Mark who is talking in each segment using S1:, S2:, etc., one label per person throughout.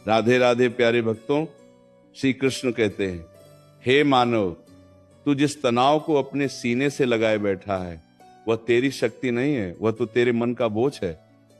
S1: राधे राधे प्यारे भक्तों। श्री कृष्ण कहते हैं, हे मानव, तू जिस तनाव को अपने सीने से लगाए बैठा है वह तेरी शक्ति नहीं है, वह तो तेरे मन का बोझ है।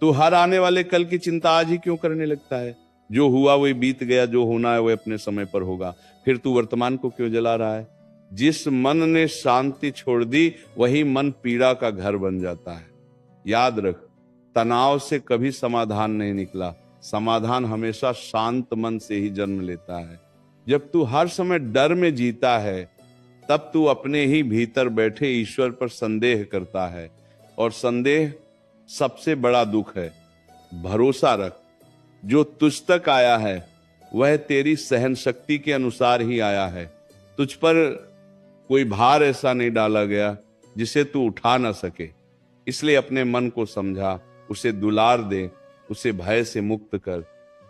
S1: तू हर आने वाले कल की चिंता आज ही क्यों करने लगता है? जो हुआ वही बीत गया, जो होना है वह अपने समय पर होगा। फिर तू वर्तमान को क्यों जला रहा है? जिस मन ने शांति छोड़ दी वही मन पीड़ा का घर बन जाता है। याद रख, तनाव से कभी समाधान नहीं निकला। समाधान हमेशा शांत मन से ही जन्म लेता है। जब तू हर समय डर में जीता है तब तू अपने ही भीतर बैठे ईश्वर पर संदेह करता है, और संदेह सबसे बड़ा दुख है। भरोसा रख, जो तुझ तक आया है वह तेरी सहन शक्ति के अनुसार ही आया है। तुझ पर कोई भार ऐसा नहीं डाला गया जिसे तू उठा ना सके। इसलिए अपने मन को समझा, उसे दुलार दे, उसे भय से मुक्त कर,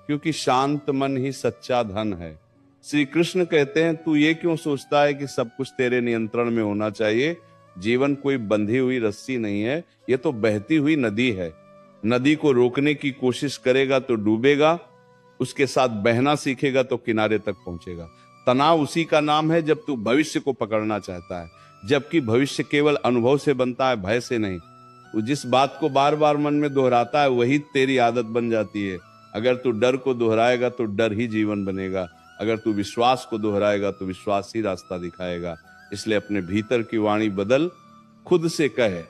S1: क्योंकि शांत मन ही सच्चा धन है। श्री कृष्ण कहते हैं, तू ये क्यों सोचता है कि सब कुछ तेरे नियंत्रण में होना चाहिए? जीवन कोई बंधी हुई रस्सी नहीं है, ये तो बहती हुई नदी है। नदी को रोकने की कोशिश करेगा तो डूबेगा, उसके साथ बहना सीखेगा तो किनारे तक पहुंचेगा। तनाव उसी का नाम है जब तू भविष्य को पकड़ना चाहता है, जबकि भविष्य केवल अनुभव से बनता है, भय से नहीं। तू जिस बात को बार बार मन में दोहराता है वही तेरी आदत बन जाती है। अगर तू डर को दोहराएगा तो डर ही जीवन बनेगा। अगर तू विश्वास को दोहराएगा तो विश्वास ही रास्ता दिखाएगा। इसलिए अपने भीतर की वाणी बदल, खुद से कहे,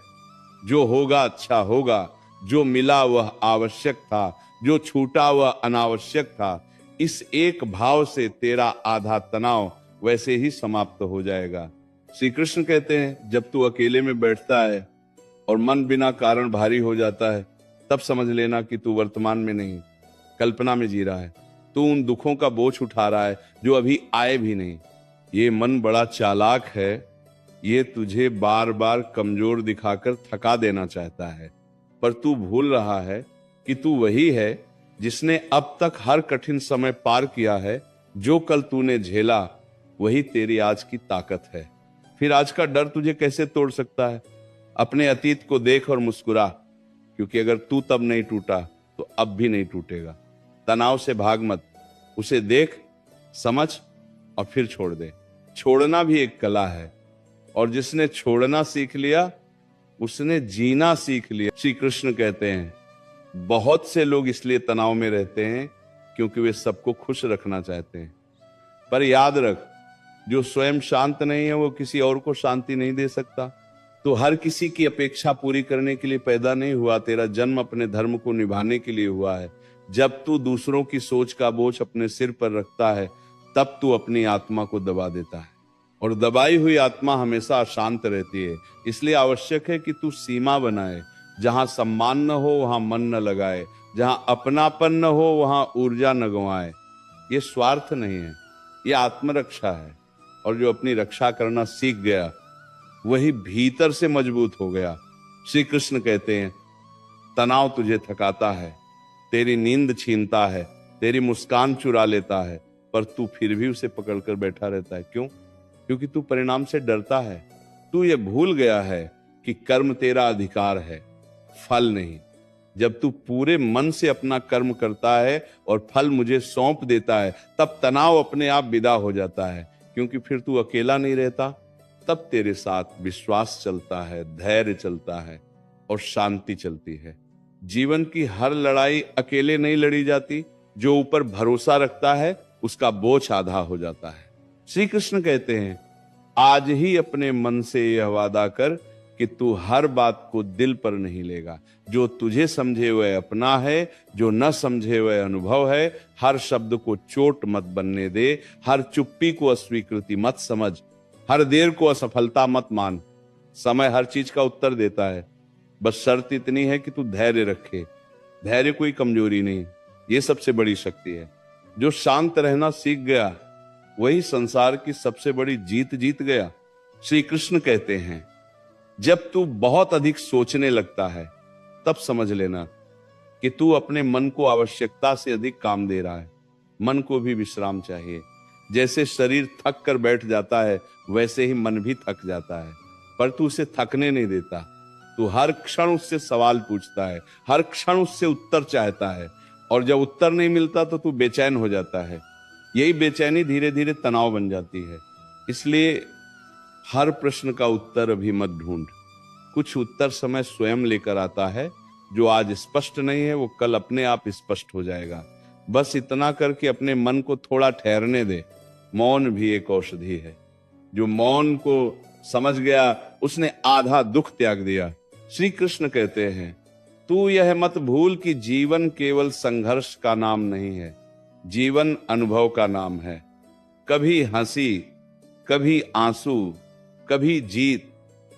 S1: जो होगा अच्छा होगा, जो मिला वह आवश्यक था, जो छूटा वह अनावश्यक था। इस एक भाव से तेरा आधा तनाव वैसे ही समाप्त हो जाएगा। श्री कृष्ण कहते हैं, जब तू अकेले में बैठता है और मन बिना कारण भारी हो जाता है, तब समझ लेना कि तू वर्तमान में नहीं, कल्पना में जी रहा है। तू उन दुखों का बोझ उठा रहा है जो अभी आए भी नहीं। ये मन बड़ा चालाक है, ये तुझे बार बार कमजोर दिखाकर थका देना चाहता है। पर तू भूल रहा है कि तू वही है जिसने अब तक हर कठिन समय पार किया है। जो कल तूने झेला वही तेरी आज की ताकत है। फिर आज का डर तुझे कैसे तोड़ सकता है? अपने अतीत को देख और मुस्कुरा, क्योंकि अगर तू तब नहीं टूटा तो अब भी नहीं टूटेगा। तनाव से भाग मत, उसे देख, समझ और फिर छोड़ दे। छोड़ना भी एक कला है, और जिसने छोड़ना सीख लिया उसने जीना सीख लिया। श्री कृष्ण कहते हैं, बहुत से लोग इसलिए तनाव में रहते हैं क्योंकि वे सबको खुश रखना चाहते हैं। पर याद रख, जो स्वयं शांत नहीं है वो किसी और को शांति नहीं दे सकता। तो हर किसी की अपेक्षा पूरी करने के लिए पैदा नहीं हुआ, तेरा जन्म अपने धर्म को निभाने के लिए हुआ है। जब तू दूसरों की सोच का बोझ अपने सिर पर रखता है तब तू अपनी आत्मा को दबा देता है, और दबाई हुई आत्मा हमेशा अशांत रहती है। इसलिए आवश्यक है कि तू सीमा बनाए। जहां सम्मान न हो वहां मन न लगाए, जहां अपनापन न हो वहां ऊर्जा न गंवाए। ये स्वार्थ नहीं है, ये आत्मरक्षा है। और जो अपनी रक्षा करना सीख गया वही भीतर से मजबूत हो गया। श्री कृष्ण कहते हैं, तनाव तुझे थकाता है, तेरी नींद छीनता है, तेरी मुस्कान चुरा लेता है, पर तू फिर भी उसे पकड़कर बैठा रहता है। क्यों? क्योंकि तू परिणाम से डरता है। तू ये भूल गया है कि कर्म तेरा अधिकार है, फल नहीं। जब तू पूरे मन से अपना कर्म करता है और फल मुझे सौंप देता है, तब तनाव अपने आप विदा हो जाता है। क्योंकि फिर तू अकेला नहीं रहता, तब तेरे साथ विश्वास चलता है, धैर्य चलता है और शांति चलती है। जीवन की हर लड़ाई अकेले नहीं लड़ी जाती। जो ऊपर भरोसा रखता है उसका बोझ आधा हो जाता है। श्री कृष्ण कहते हैं, आज ही अपने मन से यह वादा कर कि तू हर बात को दिल पर नहीं लेगा। जो तुझे समझे वह अपना है, जो न समझे वह अनुभव है। हर शब्द को चोट मत बनने दे, हर चुप्पी को अस्वीकृति मत समझ, हर देर को असफलता मत मान। समय हर चीज का उत्तर देता है, बस शर्त इतनी है कि तू धैर्य रखे। धैर्य कोई कमजोरी नहीं, ये सबसे बड़ी शक्ति है। जो शांत रहना सीख गया वही संसार की सबसे बड़ी जीत जीत गया। श्री कृष्ण कहते हैं, जब तू बहुत अधिक सोचने लगता है तब समझ लेना कि तू अपने मन को आवश्यकता से अधिक काम दे रहा है। मन को भी विश्राम चाहिए। जैसे शरीर थक कर बैठ जाता है वैसे ही मन भी थक जाता है, पर तू उसे थकने नहीं देता। तू हर क्षण उससे सवाल पूछता है, हर क्षण उससे उत्तर चाहता है, और जब उत्तर नहीं मिलता तो तू बेचैन हो जाता है। यही बेचैनी धीरे धीरे तनाव बन जाती है। इसलिए हर प्रश्न का उत्तर अभी मत ढूंढ। कुछ उत्तर समय स्वयं लेकर आता है। जो आज स्पष्ट नहीं है वो कल अपने आप स्पष्ट हो जाएगा। बस इतना करके अपने मन को थोड़ा ठहरने दे। मौन भी एक औषधि है। जो मौन को समझ गया उसने आधा दुख त्याग दिया। श्री कृष्ण कहते हैं, तू यह मत भूल कि जीवन केवल संघर्ष का नाम नहीं है, जीवन अनुभव का नाम है। कभी हंसी, कभी आंसू, कभी जीत,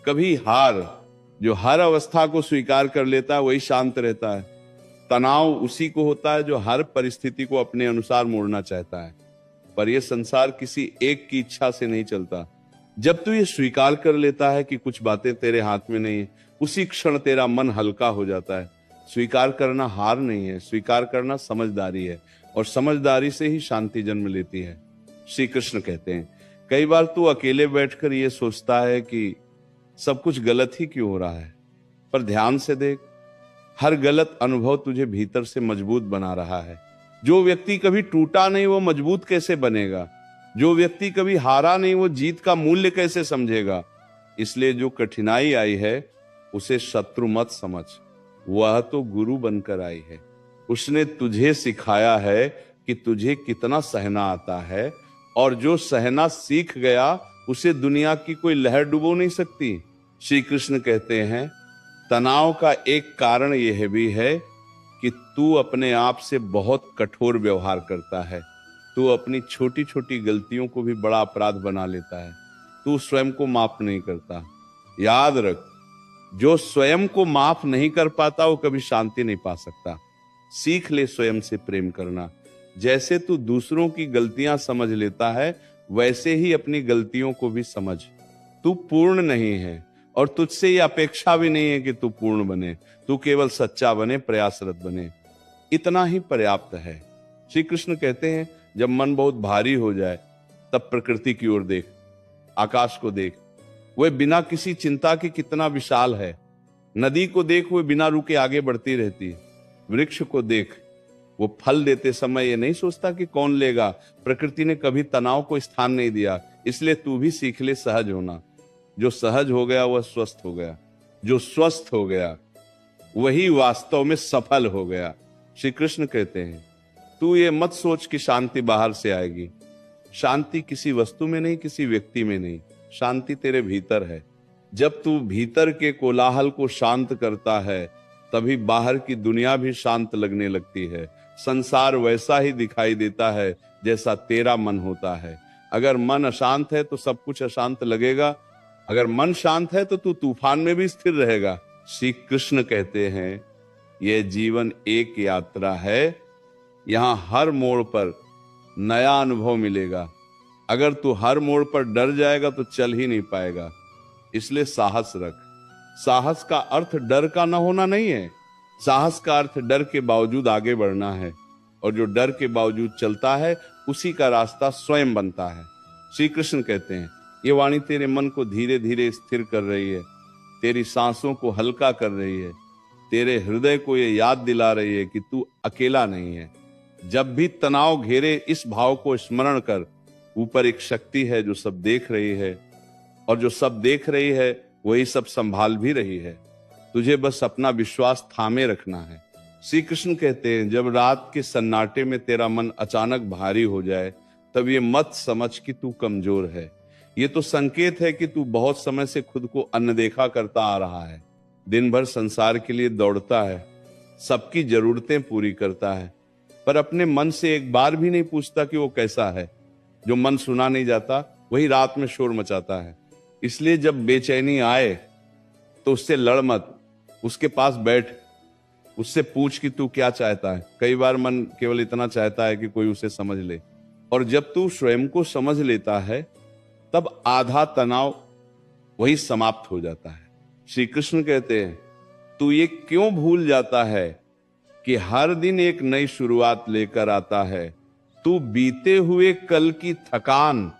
S1: कभी हार। जो हर अवस्था को स्वीकार कर लेता है वही शांत रहता है। तनाव उसी को होता है जो हर परिस्थिति को अपने अनुसार मोड़ना चाहता है। पर यह संसार किसी एक की इच्छा से नहीं चलता। जब तू ये स्वीकार कर लेता है कि कुछ बातें तेरे हाथ में नहीं है, उसी क्षण तेरा मन हल्का हो जाता है। स्वीकार करना हार नहीं है, स्वीकार करना समझदारी है, और समझदारी से ही शांति जन्म लेती है। श्री कृष्ण कहते हैं, कई बार तू अकेले बैठकर ये सोचता है कि सब कुछ गलत ही क्यों हो रहा है, पर ध्यान से देख, हर गलत अनुभव तुझे भीतर से मजबूत बना रहा है। जो व्यक्ति कभी टूटा नहीं वो मजबूत कैसे बनेगा? जो व्यक्ति कभी हारा नहीं वो जीत का मूल्य कैसे समझेगा? इसलिए जो कठिनाई आई है उसे शत्रु मत समझ, वह तो गुरु बनकर आई है। उसने तुझे सिखाया है कि तुझे कितना सहना आता है, और जो सहना सीख गया उसे दुनिया की कोई लहर डुबो नहीं सकती। श्री कृष्ण कहते हैं, तनाव का एक कारण यह भी है कि तू अपने आप से बहुत कठोर व्यवहार करता है। तू अपनी छोटी छोटी गलतियों को भी बड़ा अपराध बना लेता है। तू स्वयं को माफ नहीं करता। याद रख, जो स्वयं को माफ नहीं कर पाता वो कभी शांति नहीं पा सकता। सीख ले स्वयं से प्रेम करना। जैसे तू दूसरों की गलतियां समझ लेता है वैसे ही अपनी गलतियों को भी समझ। तू पूर्ण नहीं है और तुझसे ये अपेक्षा भी नहीं है कि तू पूर्ण बने। तू केवल सच्चा बने, प्रयासरत बने, इतना ही पर्याप्त है। श्री कृष्ण कहते हैं, जब मन बहुत भारी हो जाए तब प्रकृति की ओर देख, आकाश को देख, वह बिना किसी चिंता के कितना विशाल है। नदी को देख, वह बिना रुके आगे बढ़ती रहती है। वृक्ष को देख, वो फल देते समय ये नहीं सोचता कि कौन लेगा। प्रकृति ने कभी तनाव को स्थान नहीं दिया। इसलिए तू भी सीख ले सहज होना। जो सहज हो गया वह स्वस्थ हो गया। जो स्वस्थ हो गया वही वास्तव में सफल हो गया। श्री कृष्ण कहते हैं, तू ये मत सोच कि शांति बाहर से आएगी। शांति किसी वस्तु में नहीं, किसी व्यक्ति में नहीं, शांति तेरे भीतर है। जब तू भीतर के कोलाहल को शांत करता है तभी बाहर की दुनिया भी शांत लगने लगती है। संसार वैसा ही दिखाई देता है जैसा तेरा मन होता है। अगर मन अशांत है तो सब कुछ अशांत लगेगा। अगर मन शांत है तो तू तूफान में भी स्थिर रहेगा। श्री कृष्ण कहते हैं, यह जीवन एक यात्रा है। यहां हर मोड़ पर नया अनुभव मिलेगा। अगर तू हर मोड़ पर डर जाएगा तो चल ही नहीं पाएगा। इसलिए साहस रख। साहस का अर्थ डर का न होना नहीं है। साहस का अर्थ डर के बावजूद आगे बढ़ना है, और जो डर के बावजूद चलता है उसी का रास्ता स्वयं बनता है। श्री कृष्ण कहते हैं, ये वाणी तेरे मन को धीरे धीरे स्थिर कर रही है, तेरी सांसों को हल्का कर रही है, तेरे हृदय को ये याद दिला रही है कि तू अकेला नहीं है। जब भी तनाव घेरे इस भाव को स्मरण कर, ऊपर एक शक्ति है जो सब देख रही है, और जो सब देख रही है वही सब संभाल भी रही है। तुझे बस अपना विश्वास थामे रखना है। श्री कृष्ण कहते हैं, जब रात के सन्नाटे में तेरा मन अचानक भारी हो जाए तब ये मत समझ कि तू कमजोर है। ये तो संकेत है कि तू बहुत समय से खुद को अनदेखा करता आ रहा है। दिन भर संसार के लिए दौड़ता है, सबकी जरूरतें पूरी करता है, पर अपने मन से एक बार भी नहीं पूछता कि वो कैसा है। जो मन सुना नहीं जाता वही रात में शोर मचाता है। इसलिए जब बेचैनी आए तो उससे लड़ मत, उसके पास बैठ, उससे पूछ कि तू क्या चाहता है। कई बार मन केवल इतना चाहता है कि कोई उसे समझ ले, और जब तू स्वयं को समझ लेता है तब आधा तनाव वही समाप्त हो जाता है। श्री कृष्ण कहते हैं, तू ये क्यों भूल जाता है कि हर दिन एक नई शुरुआत लेकर आता है। तू बीते हुए कल की थकान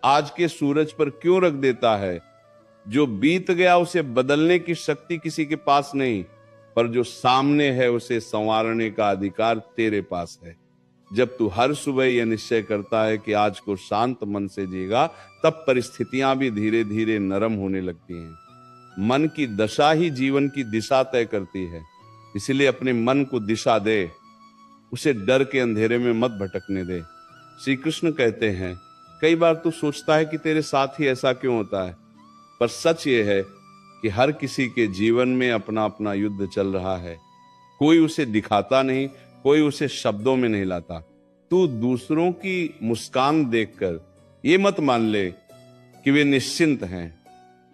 S1: आज के सूरज पर क्यों रख देता है। जो बीत गया उसे बदलने की शक्ति किसी के पास नहीं। पर जो सामने है उसे संवारने का अधिकार तेरे पास है। जब तू हर सुबह यह निश्चय करता है कि आज को शांत मन से जीगा, तब परिस्थितियां भी धीरे धीरे नरम होने लगती हैं। मन की दशा ही जीवन की दिशा तय करती है। इसलिए अपने मन को दिशा दे, उसे डर के अंधेरे में मत भटकने दे। श्री कृष्ण कहते हैं, कई बार तू सोचता है कि तेरे साथ ही ऐसा क्यों होता है, पर सच ये है कि हर किसी के जीवन में अपना अपना युद्ध चल रहा है। कोई उसे दिखाता नहीं, कोई उसे शब्दों में नहीं लाता। तू दूसरों की मुस्कान देखकर ये मत मान ले कि वे निश्चिंत हैं।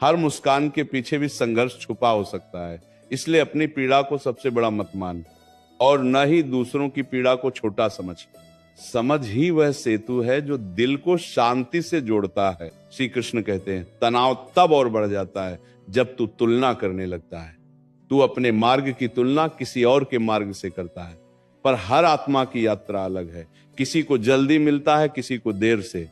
S1: हर मुस्कान के पीछे भी संघर्ष छुपा हो सकता है। इसलिए अपनी पीड़ा को सबसे बड़ा मत मान और न ही दूसरों की पीड़ा को छोटा समझ। समझ ही वह सेतु है जो दिल को शांति से जोड़ता है। श्री कृष्ण कहते हैं, तनाव तब और बढ़ जाता है जब तू तुलना करने लगता है। तू अपने मार्ग की तुलना किसी और के मार्ग से करता है, पर हर आत्मा की यात्रा अलग है। किसी को जल्दी मिलता है, किसी को देर से,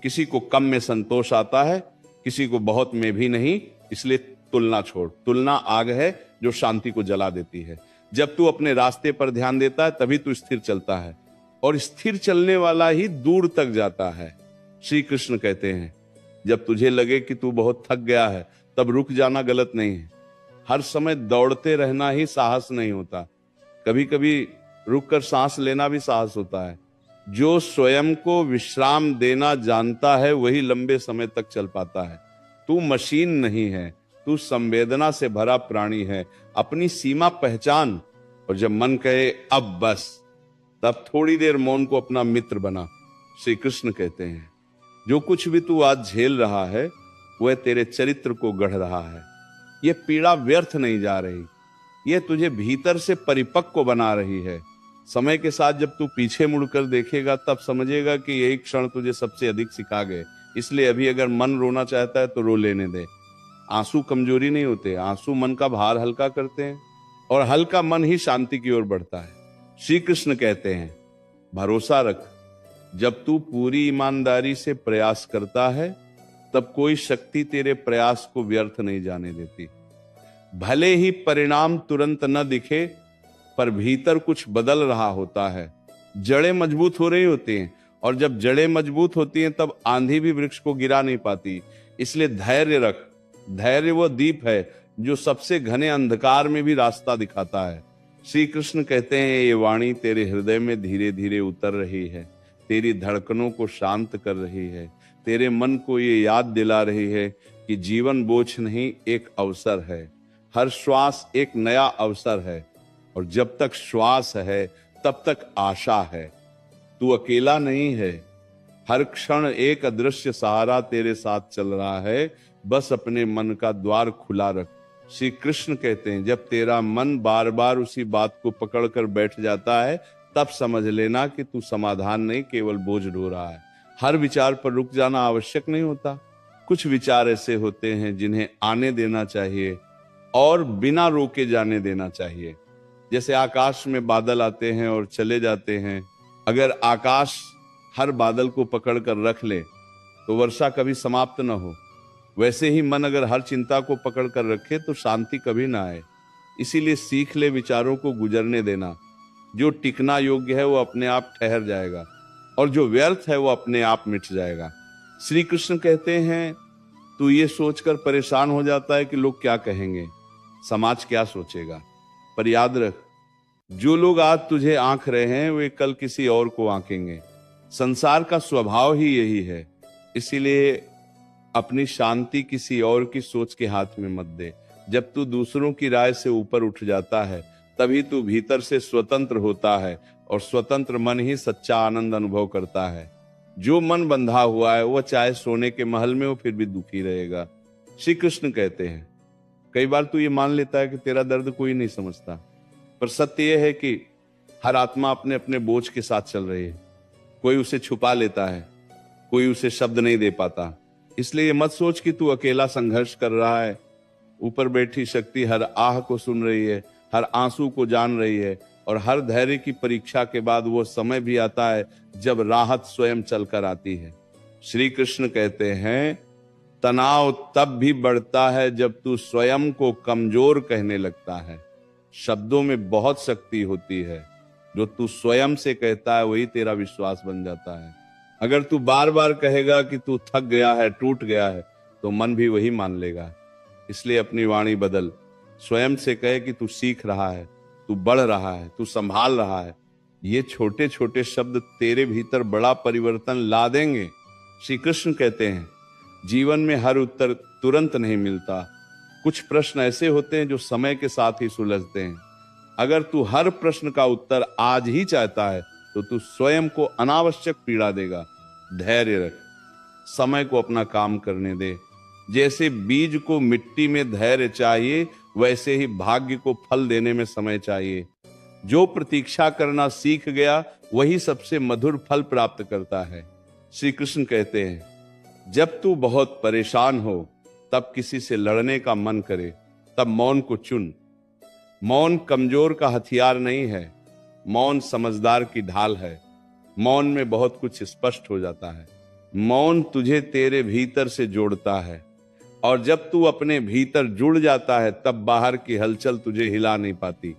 S1: किसी को कम में संतोष आता है, किसी को बहुत में भी नहीं। इसलिए तुलना छोड़। तुलना आग है जो शांति को जला देती है। जब तू अपने रास्ते पर ध्यान देता है तभी तू स्थिर चलता है, और स्थिर चलने वाला ही दूर तक जाता है। श्री कृष्ण कहते हैं, जब तुझे लगे कि तू बहुत थक गया है तब रुक जाना गलत नहीं है। हर समय दौड़ते रहना ही साहस नहीं होता, कभी कभी रुक कर सांस लेना भी साहस होता है। जो स्वयं को विश्राम देना जानता है वही लंबे समय तक चल पाता है। तू मशीन नहीं है, तू संवेदना से भरा प्राणी है। अपनी सीमा पहचान, और जब मन कहे अब बस, तब थोड़ी देर मौन को अपना मित्र बना। श्री कृष्ण कहते हैं, जो कुछ भी तू आज झेल रहा है वह तेरे चरित्र को गढ़ रहा है। यह पीड़ा व्यर्थ नहीं जा रही, यह तुझे भीतर से परिपक्व बना रही है। समय के साथ जब तू पीछे मुड़कर देखेगा तब समझेगा कि यही क्षण तुझे सबसे अधिक सिखा गए। इसलिए अभी अगर मन रोना चाहता है तो रो लेने दे। आंसू कमजोरी नहीं होते, आंसू मन का भार हल्का करते हैं, और हल्का मन ही शांति की ओर बढ़ता है। श्री कृष्ण कहते हैं, भरोसा रख, जब तू पूरी ईमानदारी से प्रयास करता है तब कोई शक्ति तेरे प्रयास को व्यर्थ नहीं जाने देती। भले ही परिणाम तुरंत न दिखे, पर भीतर कुछ बदल रहा होता है। जड़ें मजबूत हो रही होती हैं, और जब जड़ें मजबूत होती हैं तब आंधी भी वृक्ष को गिरा नहीं पाती। इसलिए धैर्य रख। धैर्य वो दीप है जो सबसे घने अंधकार में भी रास्ता दिखाता है। श्री कृष्ण कहते हैं, ये वाणी तेरे हृदय में धीरे धीरे उतर रही है, तेरी धड़कनों को शांत कर रही है, तेरे मन को ये याद दिला रही है कि जीवन बोझ नहीं, एक अवसर है। हर श्वास एक नया अवसर है, और जब तक श्वास है तब तक आशा है। तू अकेला नहीं है, हर क्षण एक अदृश्य सहारा तेरे साथ चल रहा है। बस अपने मन का द्वार खुला रख। श्री कृष्ण कहते हैं, जब तेरा मन बार बार उसी बात को पकड़कर बैठ जाता है तब समझ लेना कि तू समाधान नहीं, केवल बोझ ढो रहा है। हर विचार पर रुक जाना आवश्यक नहीं होता। कुछ विचार ऐसे होते हैं जिन्हें आने देना चाहिए और बिना रोके जाने देना चाहिए। जैसे आकाश में बादल आते हैं और चले जाते हैं। अगर आकाश हर बादल को पकड़ कर रख ले तो वर्षा कभी समाप्त न हो। वैसे ही मन अगर हर चिंता को पकड़ कर रखे तो शांति कभी ना आए। इसीलिए सीख ले विचारों को गुजरने देना। जो टिकना योग्य है वो अपने आप ठहर जाएगा, और जो व्यर्थ है वो अपने आप मिट जाएगा। श्री कृष्ण कहते हैं, तू ये सोचकर परेशान हो जाता है कि लोग क्या कहेंगे, समाज क्या सोचेगा। पर याद रख, जो लोग आज तुझे आंक रहे हैं वे कल किसी और को आंकेंगे। संसार का स्वभाव ही यही है। इसीलिए अपनी शांति किसी और की सोच के हाथ में मत दे। जब तू दूसरों की राय से ऊपर उठ जाता है तभी तू भीतर से स्वतंत्र होता है, और स्वतंत्र मन ही सच्चा आनंद अनुभव करता है। जो मन बंधा हुआ है वह चाहे सोने के महल में हो फिर भी दुखी रहेगा। श्री कृष्ण कहते हैं, कई बार तू ये मान लेता है कि तेरा दर्द कोई नहीं समझता, पर सत्य यह है कि हर आत्मा अपने अपने बोझ के साथ चल रही है। कोई उसे छुपा लेता है, कोई उसे शब्द नहीं दे पाता। इसलिए मत सोच कि तू अकेला संघर्ष कर रहा है। ऊपर बैठी शक्ति हर आह को सुन रही है, हर आंसू को जान रही है, और हर धैर्य की परीक्षा के बाद वो समय भी आता है जब राहत स्वयं चलकर आती है। श्री कृष्ण कहते हैं, तनाव तब भी बढ़ता है जब तू स्वयं को कमजोर कहने लगता है। शब्दों में बहुत शक्ति होती है। जो तू स्वयं से कहता है वही तेरा विश्वास बन जाता है। अगर तू बार बार कहेगा कि तू थक गया है, टूट गया है, तो मन भी वही मान लेगा। इसलिए अपनी वाणी बदल, स्वयं से कहे कि तू सीख रहा है, तू बढ़ रहा है, तू संभाल रहा है। ये छोटे छोटे शब्द तेरे भीतर बड़ा परिवर्तन ला देंगे। श्री कृष्ण कहते हैं जीवन में हर उत्तर तुरंत नहीं मिलता। कुछ प्रश्न ऐसे होते हैं जो समय के साथ ही सुलझते हैं। अगर तू हर प्रश्न का उत्तर आज ही चाहता है तो तू स्वयं को अनावश्यक पीड़ा देगा। धैर्य रख, समय को अपना काम करने दे। जैसे बीज को मिट्टी में धैर्य चाहिए, वैसे ही भाग्य को फल देने में समय चाहिए। जो प्रतीक्षा करना सीख गया वही सबसे मधुर फल प्राप्त करता है। श्री कृष्ण कहते हैं जब तू बहुत परेशान हो, तब किसी से लड़ने का मन करे, तब मौन को चुन। मौन कमजोर का हथियार नहीं है, मौन समझदार की ढाल है। मौन में बहुत कुछ स्पष्ट हो जाता है। मौन तुझे तेरे भीतर से जोड़ता है, और जब तू अपने भीतर जुड़ जाता है तब बाहर की हलचल तुझे हिला नहीं पाती।